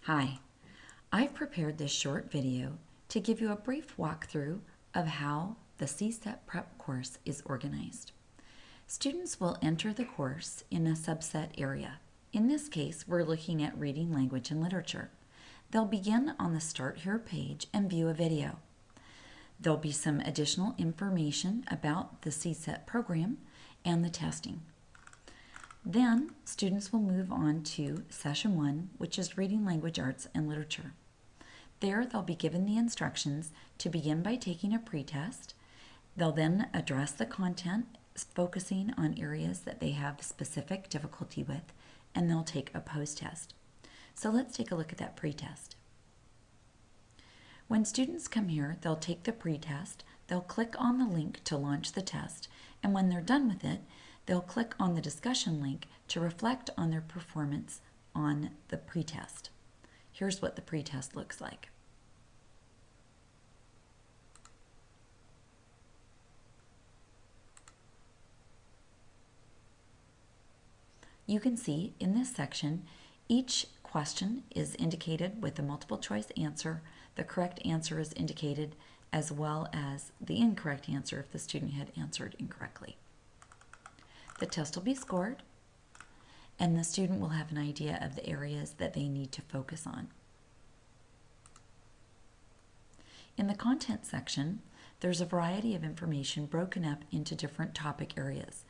Hi, I've prepared this short video to give you a brief walkthrough of how the CSET prep course is organized. Students will enter the course in a subset area. In this case, we're looking at reading, language, and literature. They'll begin on the Start Here page and view a video. There'll be some additional information about the CSET program and the testing. Then, students will move on to Session 1, which is Reading, Language, Arts, and Literature. There, they'll be given the instructions to begin by taking a pretest. They'll then address the content, focusing on areas that they have specific difficulty with, and they'll take a post-test. So let's take a look at that pretest. When students come here, they'll take the pretest, they'll click on the link to launch the test, and when they're done with it, they'll click on the discussion link to reflect on their performance on the pretest. Here's what the pretest looks like. You can see in this section, each question is indicated with a multiple choice answer. The correct answer is indicated, as well as the incorrect answer if the student had answered incorrectly. The test will be scored, and the student will have an idea of the areas that they need to focus on. In the content section, there's a variety of information broken up into different topic areas.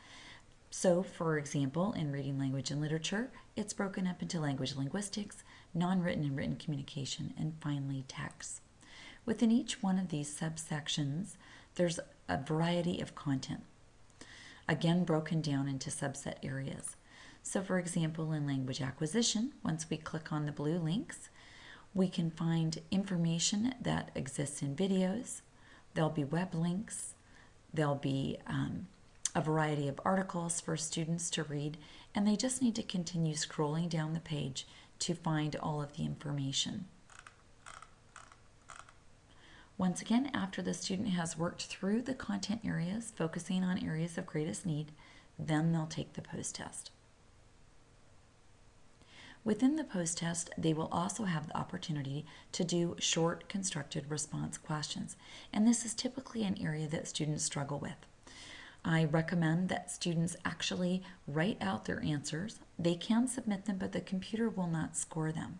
So, for example, in Reading, Language, and Literature, it's broken up into language linguistics, non-written and written communication, and finally text. Within each one of these subsections, there's a variety of content, again broken down into subset areas. So for example, in language acquisition, once we click on the blue links, we can find information that exists in videos. There'll be web links. There'll be a variety of articles for students to read, and they just need to continue scrolling down the page to find all of the information. Once again, after the student has worked through the content areas, focusing on areas of greatest need, then they'll take the post-test. Within the post-test, they will also have the opportunity to do short constructed response questions, and this is typically an area that students struggle with. I recommend that students actually write out their answers. They can submit them, but the computer will not score them.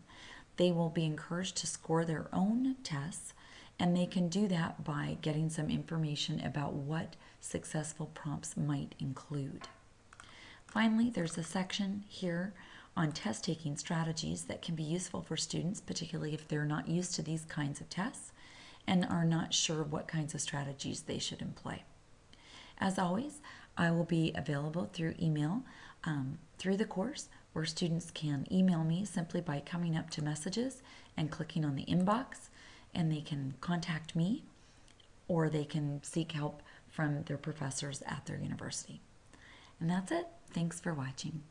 They will be encouraged to score their own tests, and they can do that by getting some information about what successful prompts might include. Finally, there's a section here on test-taking strategies that can be useful for students, particularly if they're not used to these kinds of tests and are not sure what kinds of strategies they should employ. As always, I will be available through email through the course, where students can email me simply by coming up to messages and clicking on the inbox, and they can contact me, or they can seek help from their professors at their university. And that's it. Thanks for watching.